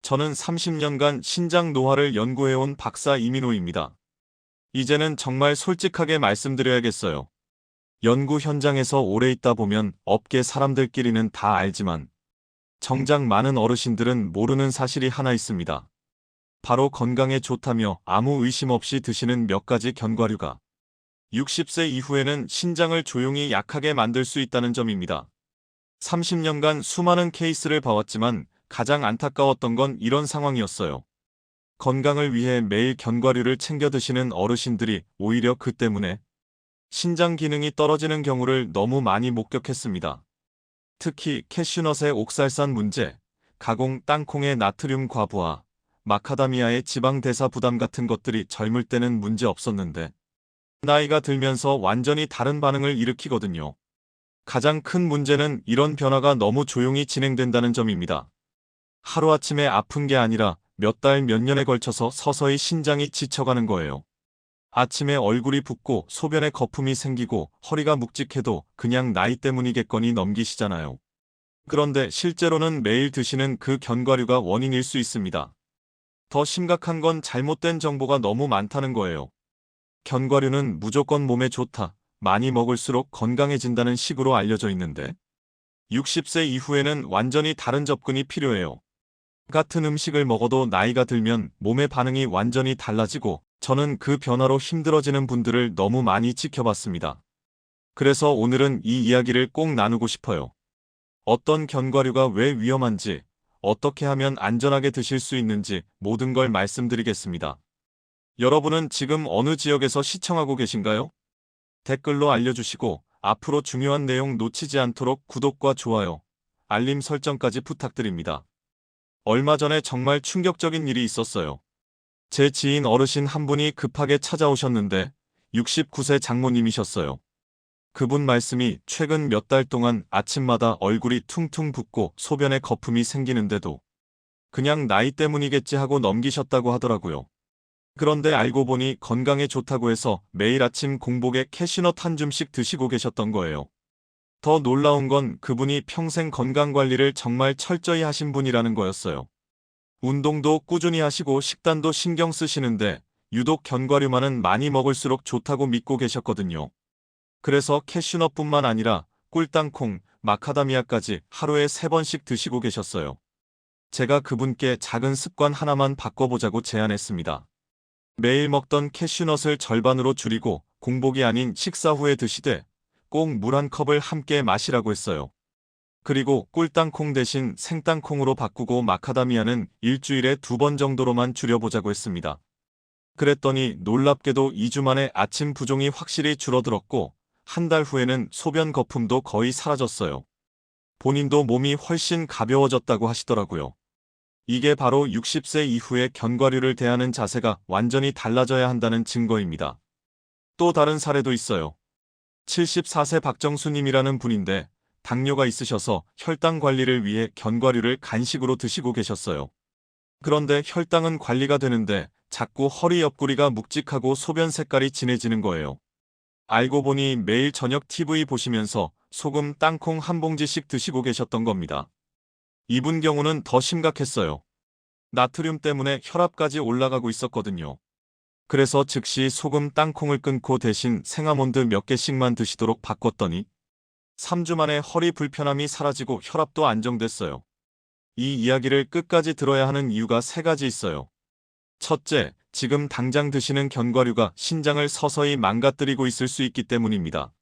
저는 30년간 신장 노화를 연구해온 박사 이민호입니다. 이제는 정말 솔직하게 말씀드려야겠어요. 연구 현장에서 오래 있다 보면 업계 사람들끼리는 다 알지만 정작 많은 어르신들은 모르는 사실이 하나 있습니다. 바로 건강에 좋다며 아무 의심 없이 드시는 몇 가지 견과류가 60세 이후에는 신장을 조용히 약하게 만들 수 있다는 점입니다. 30년간 수많은 케이스를 봐왔지만 가장 안타까웠던 건 이런 상황이었어요. 건강을 위해 매일 견과류를 챙겨 드시는 어르신들이 오히려 그 때문에 신장 기능이 떨어지는 경우를 너무 많이 목격했습니다. 특히 캐슈넛의 옥살산 문제, 가공 땅콩의 나트륨 과부하, 마카다미아의 지방 대사 부담 같은 것들이 젊을 때는 문제 없었는데 나이가 들면서 완전히 다른 반응을 일으키거든요. 가장 큰 문제는 이런 변화가 너무 조용히 진행된다는 점입니다. 하루아침에 아픈 게 아니라 몇 달, 몇 년에 걸쳐서 서서히 신장이 지쳐가는 거예요. 아침에 얼굴이 붓고 소변에 거품이 생기고 허리가 묵직해도 그냥 나이 때문이겠거니 넘기시잖아요. 그런데 실제로는 매일 드시는 그 견과류가 원인일 수 있습니다. 더 심각한 건 잘못된 정보가 너무 많다는 거예요. 견과류는 무조건 몸에 좋다, 많이 먹을수록 건강해진다는 식으로 알려져 있는데 60세 이후에는 완전히 다른 접근이 필요해요. 같은 음식을 먹어도 나이가 들면 몸의 반응이 완전히 달라지고 저는 그 변화로 힘들어지는 분들을 너무 많이 지켜봤습니다. 그래서 오늘은 이 이야기를 꼭 나누고 싶어요. 어떤 견과류가 왜 위험한지, 어떻게 하면 안전하게 드실 수 있는지 모든 걸 말씀드리겠습니다. 여러분은 지금 어느 지역에서 시청하고 계신가요? 댓글로 알려주시고 앞으로 중요한 내용 놓치지 않도록 구독과 좋아요, 알림 설정까지 부탁드립니다. 얼마 전에 정말 충격적인 일이 있었어요. 제 지인 어르신 한 분이 급하게 찾아오셨는데 69세 장모님이셨어요. 그분 말씀이 최근 몇 달 동안 아침마다 얼굴이 퉁퉁 붓고 소변에 거품이 생기는데도 그냥 나이 때문이겠지 하고 넘기셨다고 하더라고요. 그런데 알고 보니 건강에 좋다고 해서 매일 아침 공복에 캐시넛 한 줌씩 드시고 계셨던 거예요. 더 놀라운 건 그분이 평생 건강관리를 정말 철저히 하신 분이라는 거였어요. 운동도 꾸준히 하시고 식단도 신경 쓰시는데 유독 견과류만은 많이 먹을수록 좋다고 믿고 계셨거든요. 그래서 캐슈넛뿐만 아니라 꿀땅콩, 마카다미아까지 하루에 3번씩 드시고 계셨어요. 제가 그분께 작은 습관 하나만 바꿔보자고 제안했습니다. 매일 먹던 캐슈넛을 절반으로 줄이고 공복이 아닌 식사 후에 드시되 꼭 물 한 컵을 함께 마시라고 했어요. 그리고 꿀땅콩 대신 생땅콩으로 바꾸고 마카다미아는 일주일에 2번 정도로만 줄여보자고 했습니다. 그랬더니 놀랍게도 2주 만에 아침 부종이 확실히 줄어들었고 한 달 후에는 소변 거품도 거의 사라졌어요. 본인도 몸이 훨씬 가벼워졌다고 하시더라고요. 이게 바로 60세 이후에 견과류를 대하는 자세가 완전히 달라져야 한다는 증거입니다. 또 다른 사례도 있어요. 74세 박정수님이라는 분인데 당뇨가 있으셔서 혈당 관리를 위해 견과류를 간식으로 드시고 계셨어요. 그런데 혈당은 관리가 되는데 자꾸 허리 옆구리가 묵직하고 소변 색깔이 진해지는 거예요. 알고 보니 매일 저녁 TV 보시면서 소금 땅콩 한 봉지씩 드시고 계셨던 겁니다. 이분 경우는 더 심각했어요. 나트륨 때문에 혈압까지 올라가고 있었거든요. 그래서 즉시 소금 땅콩을 끊고 대신 생아몬드 몇 개씩만 드시도록 바꿨더니 3주 만에 허리 불편함이 사라지고 혈압도 안정됐어요. 이 이야기를 끝까지 들어야 하는 이유가 3가지 있어요. 첫째, 지금 당장 드시는 견과류가 신장을 서서히 망가뜨리고 있을 수 있기 때문입니다.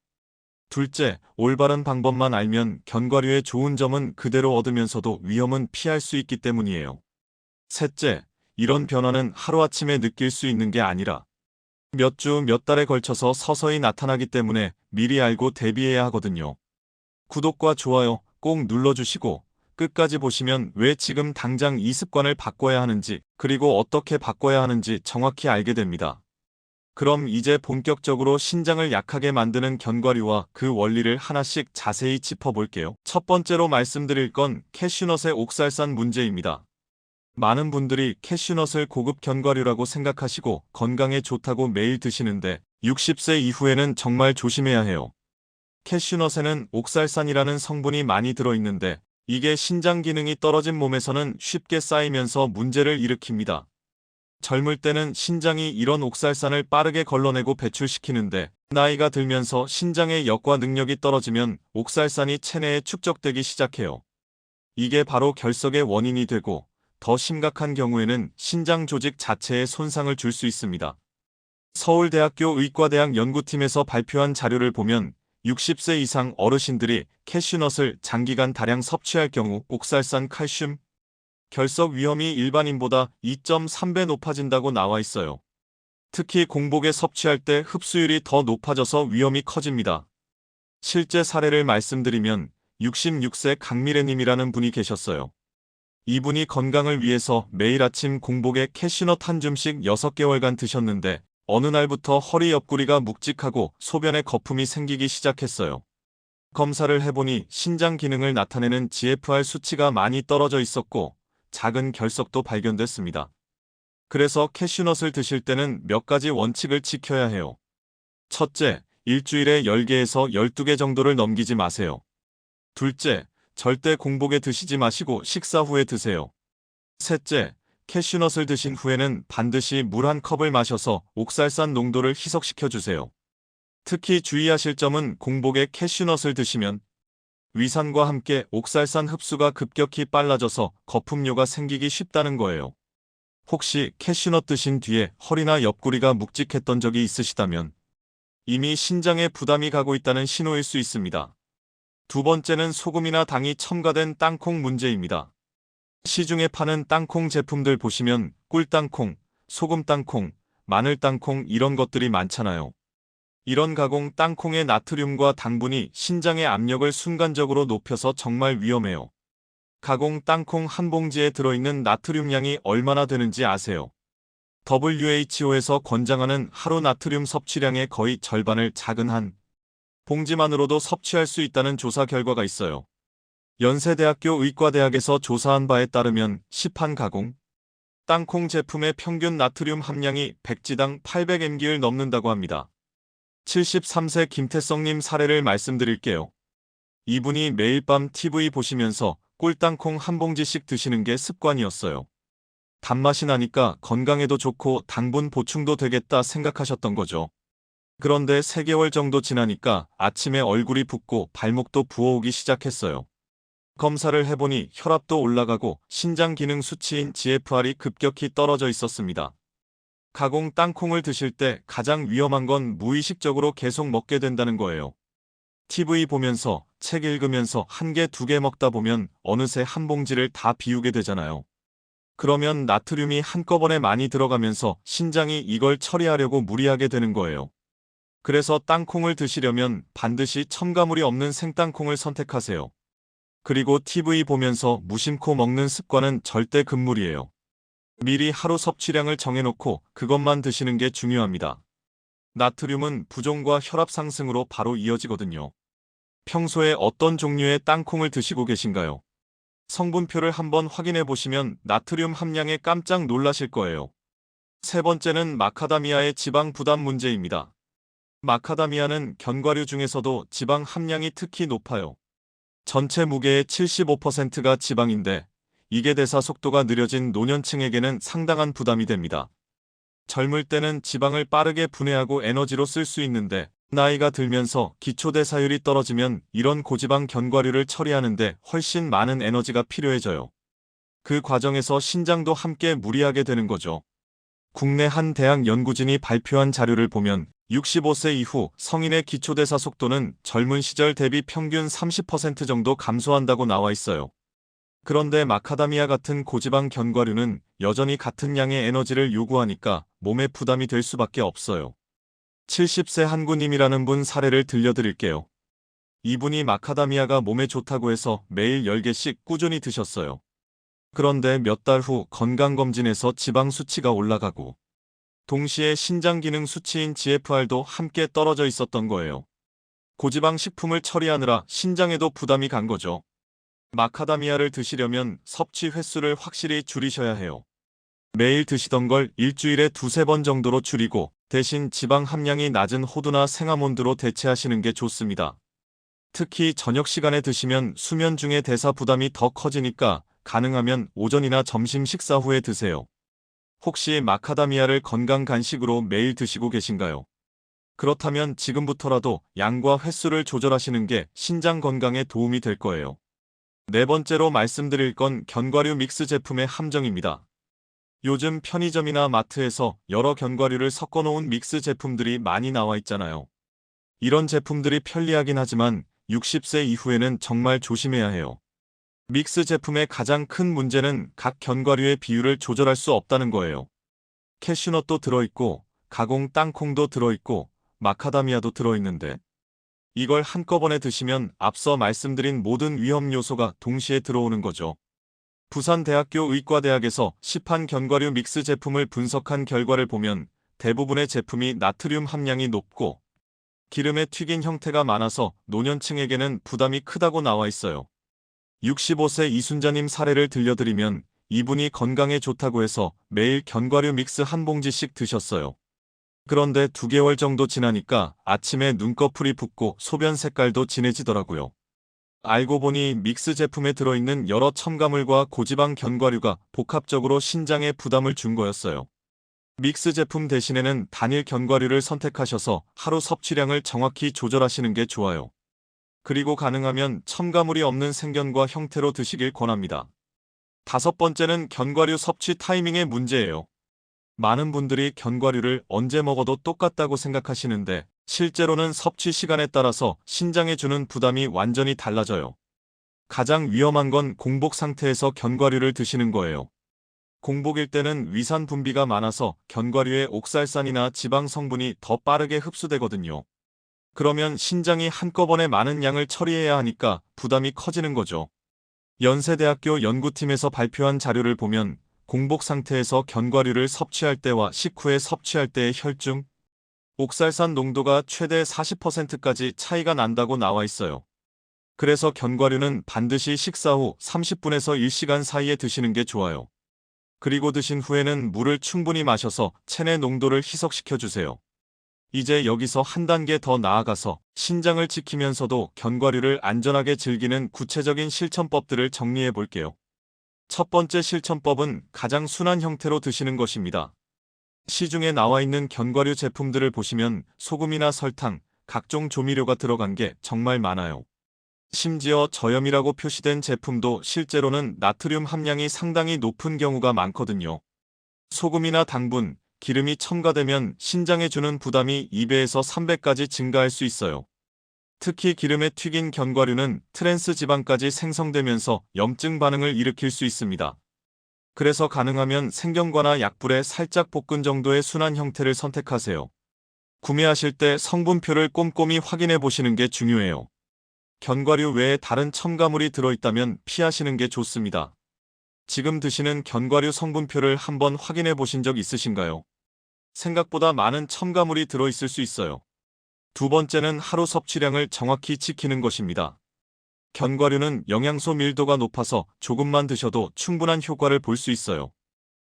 둘째, 올바른 방법만 알면 견과류의 좋은 점은 그대로 얻으면서도 위험은 피할 수 있기 때문이에요. 셋째, 이런 변화는 하루아침에 느낄 수 있는 게 아니라 몇 주, 몇 달에 걸쳐서 서서히 나타나기 때문에 미리 알고 대비해야 하거든요. 구독과 좋아요 꼭 눌러주시고 끝까지 보시면 왜 지금 당장 이 습관을 바꿔야 하는지 그리고 어떻게 바꿔야 하는지 정확히 알게 됩니다. 그럼 이제 본격적으로 신장을 약하게 만드는 견과류와 그 원리를 하나씩 자세히 짚어볼게요. 첫 번째로 말씀드릴 건 캐슈넛의 옥살산 문제입니다. 많은 분들이 캐슈넛을 고급 견과류라고 생각하시고 건강에 좋다고 매일 드시는데 60세 이후에는 정말 조심해야 해요. 캐슈넛에는 옥살산이라는 성분이 많이 들어있는데 이게 신장 기능이 떨어진 몸에서는 쉽게 쌓이면서 문제를 일으킵니다. 젊을 때는 신장이 이런 옥살산을 빠르게 걸러내고 배출시키는데 나이가 들면서 신장의 역과 능력이 떨어지면 옥살산이 체내에 축적되기 시작해요. 이게 바로 결석의 원인이 되고 더 심각한 경우에는 신장 조직 자체에 손상을 줄 수 있습니다. 서울대학교 의과대학 연구팀에서 발표한 자료를 보면 60세 이상 어르신들이 캐슈넛을 장기간 다량 섭취할 경우 옥살산 칼슘, 결석 위험이 일반인보다 2.3배 높아진다고 나와 있어요. 특히 공복에 섭취할 때 흡수율이 더 높아져서 위험이 커집니다. 실제 사례를 말씀드리면 66세 강미래님이라는 분이 계셨어요. 이분이 건강을 위해서 매일 아침 공복에 캐슈넛 한 줌씩 6개월간 드셨는데 어느 날부터 허리 옆구리가 묵직하고 소변에 거품이 생기기 시작했어요. 검사를 해보니 신장 기능을 나타내는 GFR 수치가 많이 떨어져 있었고 작은 결석도 발견됐습니다. 그래서 캐슈넛을 드실 때는 몇 가지 원칙을 지켜야 해요. 첫째, 일주일에 10개에서 12개 정도를 넘기지 마세요. 둘째, 절대 공복에 드시지 마시고 식사 후에 드세요. 셋째, 캐슈넛을 드신 후에는 반드시 물 한 컵을 마셔서 옥살산 농도를 희석시켜 주세요. 특히 주의하실 점은 공복에 캐슈넛을 드시면 위산과 함께 옥살산 흡수가 급격히 빨라져서 거품료가 생기기 쉽다는 거예요. 혹시 캐슈넛 드신 뒤에 허리나 옆구리가 묵직했던 적이 있으시다면 이미 신장에 부담이 가고 있다는 신호일 수 있습니다. 두 번째는 소금이나 당이 첨가된 땅콩 문제입니다. 시중에 파는 땅콩 제품들 보시면 꿀땅콩, 소금땅콩, 마늘땅콩 이런 것들이 많잖아요. 이런 가공 땅콩의 나트륨과 당분이 신장의 압력을 순간적으로 높여서 정말 위험해요. 가공 땅콩 한 봉지에 들어있는 나트륨 양이 얼마나 되는지 아세요? WHO에서 권장하는 하루 나트륨 섭취량의 거의 절반을 작은 한 봉지만으로도 섭취할 수 있다는 조사 결과가 있어요. 연세대학교 의과대학에서 조사한 바에 따르면 시판 가공 땅콩 제품의 평균 나트륨 함량이 100지당 800mg를 넘는다고 합니다. 73세 김태성님 사례를 말씀드릴게요. 이분이 매일 밤 TV 보시면서 꿀땅콩 한 봉지씩 드시는 게 습관이었어요. 단맛이 나니까 건강에도 좋고 당분 보충도 되겠다 생각하셨던 거죠. 그런데 3개월 정도 지나니까 아침에 얼굴이 붓고 발목도 부어오기 시작했어요. 검사를 해보니 혈압도 올라가고 신장 기능 수치인 GFR이 급격히 떨어져 있었습니다. 가공 땅콩을 드실 때 가장 위험한 건 무의식적으로 계속 먹게 된다는 거예요. TV 보면서 책 읽으면서 한 개, 2개 먹다 보면 어느새 한 봉지를 다 비우게 되잖아요. 그러면 나트륨이 한꺼번에 많이 들어가면서 신장이 이걸 처리하려고 무리하게 되는 거예요. 그래서 땅콩을 드시려면 반드시 첨가물이 없는 생땅콩을 선택하세요. 그리고 TV 보면서 무심코 먹는 습관은 절대 금물이에요. 미리 하루 섭취량을 정해놓고 그것만 드시는 게 중요합니다. 나트륨은 부종과 혈압 상승으로 바로 이어지거든요. 평소에 어떤 종류의 땅콩을 드시고 계신가요? 성분표를 한번 확인해 보시면 나트륨 함량에 깜짝 놀라실 거예요. 세 번째는 마카다미아의 지방 부담 문제입니다. 마카다미아는 견과류 중에서도 지방 함량이 특히 높아요. 전체 무게의 75%가 지방인데 이게 대사 속도가 느려진 노년층에게는 상당한 부담이 됩니다. 젊을 때는 지방을 빠르게 분해하고 에너지로 쓸 수 있는데 나이가 들면서 기초대사율이 떨어지면 이런 고지방 견과류를 처리하는데 훨씬 많은 에너지가 필요해져요. 그 과정에서 신장도 함께 무리하게 되는 거죠. 국내 한 대학 연구진이 발표한 자료를 보면 65세 이후 성인의 기초대사 속도는 젊은 시절 대비 평균 30% 정도 감소한다고 나와 있어요. 그런데 마카다미아 같은 고지방 견과류는 여전히 같은 양의 에너지를 요구하니까 몸에 부담이 될 수밖에 없어요. 70세 한구님이라는 분 사례를 들려드릴게요. 이분이 마카다미아가 몸에 좋다고 해서 매일 10개씩 꾸준히 드셨어요. 그런데 몇 달 후 건강검진에서 지방 수치가 올라가고 동시에 신장 기능 수치인 GFR도 함께 떨어져 있었던 거예요. 고지방 식품을 처리하느라 신장에도 부담이 간 거죠. 마카다미아를 드시려면 섭취 횟수를 확실히 줄이셔야 해요. 매일 드시던 걸 일주일에 2~3번 정도로 줄이고 대신 지방 함량이 낮은 호두나 생아몬드로 대체하시는 게 좋습니다. 특히 저녁 시간에 드시면 수면 중에 대사 부담이 더 커지니까 가능하면 오전이나 점심 식사 후에 드세요. 혹시 마카다미아를 건강 간식으로 매일 드시고 계신가요? 그렇다면 지금부터라도 양과 횟수를 조절하시는 게 신장 건강에 도움이 될 거예요. 네 번째로 말씀드릴 건 견과류 믹스 제품의 함정입니다. 요즘 편의점이나 마트에서 여러 견과류를 섞어 놓은 믹스 제품들이 많이 나와 있잖아요. 이런 제품들이 편리하긴 하지만 60세 이후에는 정말 조심해야 해요. 믹스 제품의 가장 큰 문제는 각 견과류의 비율을 조절할 수 없다는 거예요. 캐슈넛도 들어있고, 가공 땅콩도 들어있고, 마카다미아도 들어있는데, 이걸 한꺼번에 드시면 앞서 말씀드린 모든 위험 요소가 동시에 들어오는 거죠. 부산대학교 의과대학에서 시판 견과류 믹스 제품을 분석한 결과를 보면 대부분의 제품이 나트륨 함량이 높고 기름에 튀긴 형태가 많아서 노년층에게는 부담이 크다고 나와 있어요. 65세 이순자님 사례를 들려드리면 이분이 건강에 좋다고 해서 매일 견과류 믹스 한 봉지씩 드셨어요. 그런데 2개월 정도 지나니까 아침에 눈꺼풀이 붓고 소변 색깔도 진해지더라고요. 알고 보니 믹스 제품에 들어있는 여러 첨가물과 고지방 견과류가 복합적으로 신장에 부담을 준 거였어요. 믹스 제품 대신에는 단일 견과류를 선택하셔서 하루 섭취량을 정확히 조절하시는 게 좋아요. 그리고 가능하면 첨가물이 없는 생견과 형태로 드시길 권합니다. 다섯 번째는 견과류 섭취 타이밍의 문제예요. 많은 분들이 견과류를 언제 먹어도 똑같다고 생각하시는데 실제로는 섭취 시간에 따라서 신장에 주는 부담이 완전히 달라져요. 가장 위험한 건 공복 상태에서 견과류를 드시는 거예요. 공복일 때는 위산 분비가 많아서 견과류의 옥살산이나 지방 성분이 더 빠르게 흡수되거든요. 그러면 신장이 한꺼번에 많은 양을 처리해야 하니까 부담이 커지는 거죠. 연세대학교 연구팀에서 발표한 자료를 보면 공복 상태에서 견과류를 섭취할 때와 식후에 섭취할 때의 혈중, 옥살산 농도가 최대 40%까지 차이가 난다고 나와 있어요. 그래서 견과류는 반드시 식사 후 30분에서 1시간 사이에 드시는 게 좋아요. 그리고 드신 후에는 물을 충분히 마셔서 체내 농도를 희석시켜 주세요. 이제 여기서 한 단계 더 나아가서 신장을 지키면서도 견과류를 안전하게 즐기는 구체적인 실천법들을 정리해 볼게요. 첫 번째 실천법은 가장 순한 형태로 드시는 것입니다. 시중에 나와 있는 견과류 제품들을 보시면 소금이나 설탕, 각종 조미료가 들어간 게 정말 많아요. 심지어 저염이라고 표시된 제품도 실제로는 나트륨 함량이 상당히 높은 경우가 많거든요. 소금이나 당분, 기름이 첨가되면 신장에 주는 부담이 2배에서 3배까지 증가할 수 있어요. 특히 기름에 튀긴 견과류는 트랜스 지방까지 생성되면서 염증 반응을 일으킬 수 있습니다. 그래서 가능하면 생견과나 약불에 살짝 볶은 정도의 순한 형태를 선택하세요. 구매하실 때 성분표를 꼼꼼히 확인해 보시는 게 중요해요. 견과류 외에 다른 첨가물이 들어있다면 피하시는 게 좋습니다. 지금 드시는 견과류 성분표를 한번 확인해 보신 적 있으신가요? 생각보다 많은 첨가물이 들어있을 수 있어요. 두 번째는 하루 섭취량을 정확히 지키는 것입니다. 견과류는 영양소 밀도가 높아서 조금만 드셔도 충분한 효과를 볼 수 있어요.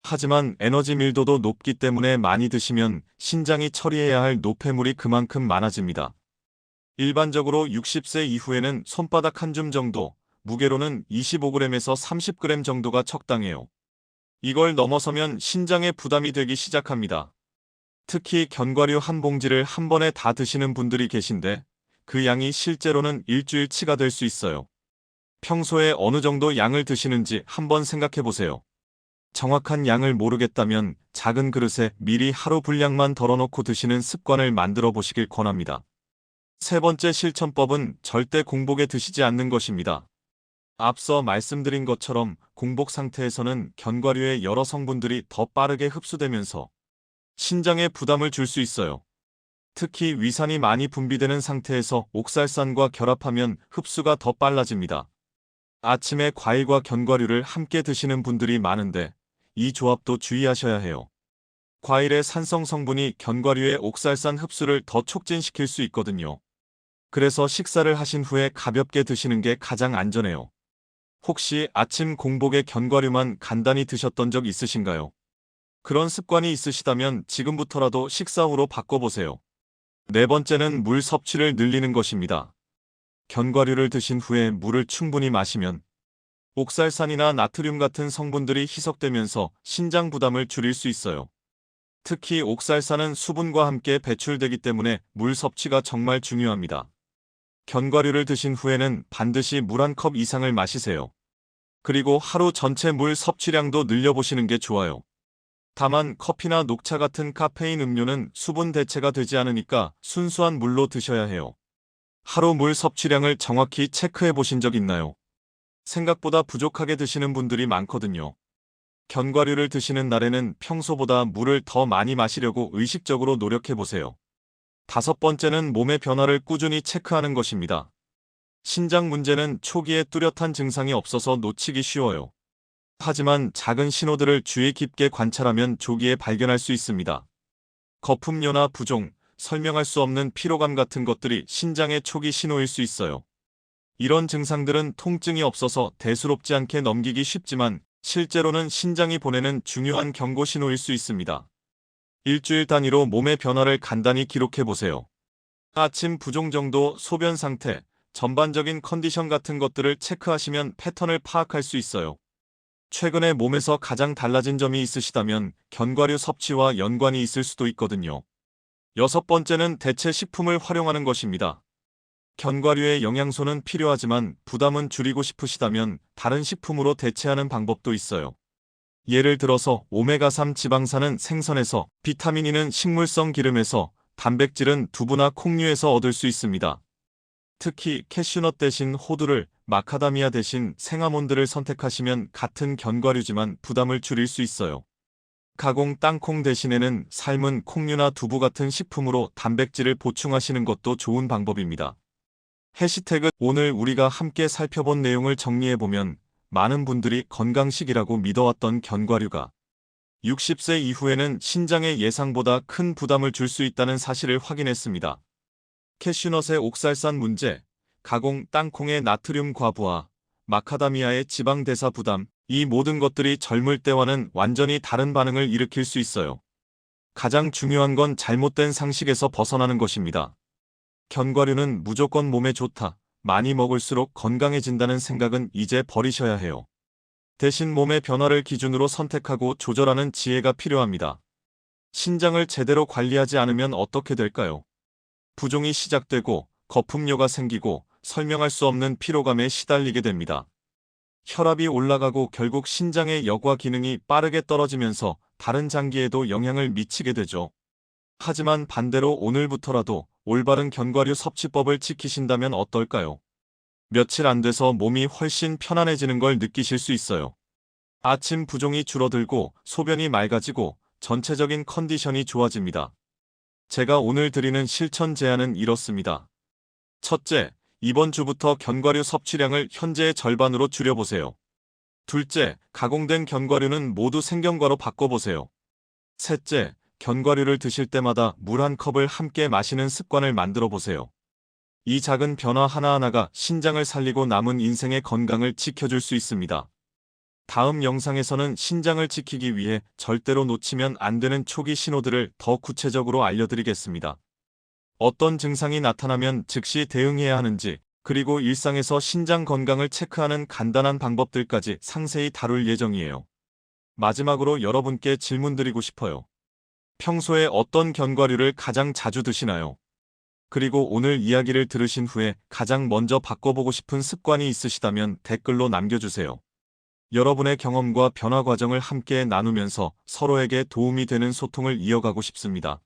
하지만 에너지 밀도도 높기 때문에 많이 드시면 신장이 처리해야 할 노폐물이 그만큼 많아집니다. 일반적으로 60세 이후에는 손바닥 한 줌 정도, 무게로는 25g에서 30g 정도가 적당해요. 이걸 넘어서면 신장에 부담이 되기 시작합니다. 특히 견과류 한 봉지를 한 번에 다 드시는 분들이 계신데 그 양이 실제로는 일주일치가 될 수 있어요. 평소에 어느 정도 양을 드시는지 한번 생각해 보세요. 정확한 양을 모르겠다면 작은 그릇에 미리 하루 분량만 덜어놓고 드시는 습관을 만들어 보시길 권합니다. 세 번째 실천법은 절대 공복에 드시지 않는 것입니다. 앞서 말씀드린 것처럼 공복 상태에서는 견과류의 여러 성분들이 더 빠르게 흡수되면서 신장에 부담을 줄 수 있어요. 특히 위산이 많이 분비되는 상태에서 옥살산과 결합하면 흡수가 더 빨라집니다. 아침에 과일과 견과류를 함께 드시는 분들이 많은데 이 조합도 주의하셔야 해요. 과일의 산성 성분이 견과류의 옥살산 흡수를 더 촉진시킬 수 있거든요. 그래서 식사를 하신 후에 가볍게 드시는 게 가장 안전해요. 혹시 아침 공복에 견과류만 간단히 드셨던 적 있으신가요? 그런 습관이 있으시다면 지금부터라도 식사 후로 바꿔보세요. 네 번째는 물 섭취를 늘리는 것입니다. 견과류를 드신 후에 물을 충분히 마시면 옥살산이나 나트륨 같은 성분들이 희석되면서 신장 부담을 줄일 수 있어요. 특히 옥살산은 수분과 함께 배출되기 때문에 물 섭취가 정말 중요합니다. 견과류를 드신 후에는 반드시 물 한 컵 이상을 마시세요. 그리고 하루 전체 물 섭취량도 늘려보시는 게 좋아요. 다만 커피나 녹차 같은 카페인 음료는 수분 대체가 되지 않으니까 순수한 물로 드셔야 해요. 하루 물 섭취량을 정확히 체크해 보신 적 있나요? 생각보다 부족하게 드시는 분들이 많거든요. 견과류를 드시는 날에는 평소보다 물을 더 많이 마시려고 의식적으로 노력해 보세요. 다섯 번째는 몸의 변화를 꾸준히 체크하는 것입니다. 신장 문제는 초기에 뚜렷한 증상이 없어서 놓치기 쉬워요. 하지만 작은 신호들을 주의 깊게 관찰하면 조기에 발견할 수 있습니다. 거품료나 부종, 설명할 수 없는 피로감 같은 것들이 신장의 초기 신호일 수 있어요. 이런 증상들은 통증이 없어서 대수롭지 않게 넘기기 쉽지만 실제로는 신장이 보내는 중요한 경고 신호일 수 있습니다. 일주일 단위로 몸의 변화를 간단히 기록해 보세요. 아침 부종 정도, 소변 상태, 전반적인 컨디션 같은 것들을 체크하시면 패턴을 파악할 수 있어요. 최근에 몸에서 가장 달라진 점이 있으시다면 견과류 섭취와 연관이 있을 수도 있거든요. 여섯 번째는 대체 식품을 활용하는 것입니다. 견과류의 영양소는 필요하지만 부담은 줄이고 싶으시다면 다른 식품으로 대체하는 방법도 있어요. 예를 들어서 오메가3 지방산은 생선에서, 비타민 E는 식물성 기름에서, 단백질은 두부나 콩류에서 얻을 수 있습니다. 특히 캐슈넛 대신 호두를, 마카다미아 대신 생아몬드를 선택하시면 같은 견과류지만 부담을 줄일 수 있어요. 가공 땅콩 대신에는 삶은 콩류나 두부 같은 식품으로 단백질을 보충하시는 것도 좋은 방법입니다. 해시태그 오늘 우리가 함께 살펴본 내용을 정리해보면 많은 분들이 건강식이라고 믿어왔던 견과류가 60세 이후에는 신장에 예상보다 큰 부담을 줄 수 있다는 사실을 확인했습니다. 캐슈넛의 옥살산 문제, 가공 땅콩의 나트륨 과부하, 마카다미아의 지방 대사 부담, 이 모든 것들이 젊을 때와는 완전히 다른 반응을 일으킬 수 있어요. 가장 중요한 건 잘못된 상식에서 벗어나는 것입니다. 견과류는 무조건 몸에 좋다, 많이 먹을수록 건강해진다는 생각은 이제 버리셔야 해요. 대신 몸의 변화를 기준으로 선택하고 조절하는 지혜가 필요합니다. 신장을 제대로 관리하지 않으면 어떻게 될까요? 부종이 시작되고 거품료가 생기고 설명할 수 없는 피로감에 시달리게 됩니다. 혈압이 올라가고 결국 신장의 여과 기능이 빠르게 떨어지면서 다른 장기에도 영향을 미치게 되죠. 하지만 반대로 오늘부터라도 올바른 견과류 섭취법을 지키신다면 어떨까요? 며칠 안 돼서 몸이 훨씬 편안해지는 걸 느끼실 수 있어요. 아침 부종이 줄어들고 소변이 맑아지고 전체적인 컨디션이 좋아집니다. 제가 오늘 드리는 실천 제안은 이렇습니다. 첫째, 이번 주부터 견과류 섭취량을 현재의 절반으로 줄여보세요. 둘째, 가공된 견과류는 모두 생견과로 바꿔보세요. 셋째, 견과류를 드실 때마다 물 한 컵을 함께 마시는 습관을 만들어 보세요. 이 작은 변화 하나하나가 신장을 살리고 남은 인생의 건강을 지켜줄 수 있습니다. 다음 영상에서는 신장을 지키기 위해 절대로 놓치면 안 되는 초기 신호들을 더 구체적으로 알려드리겠습니다. 어떤 증상이 나타나면 즉시 대응해야 하는지, 그리고 일상에서 신장 건강을 체크하는 간단한 방법들까지 상세히 다룰 예정이에요. 마지막으로 여러분께 질문드리고 싶어요. 평소에 어떤 견과류를 가장 자주 드시나요? 그리고 오늘 이야기를 들으신 후에 가장 먼저 바꿔보고 싶은 습관이 있으시다면 댓글로 남겨주세요. 여러분의 경험과 변화 과정을 함께 나누면서 서로에게 도움이 되는 소통을 이어가고 싶습니다.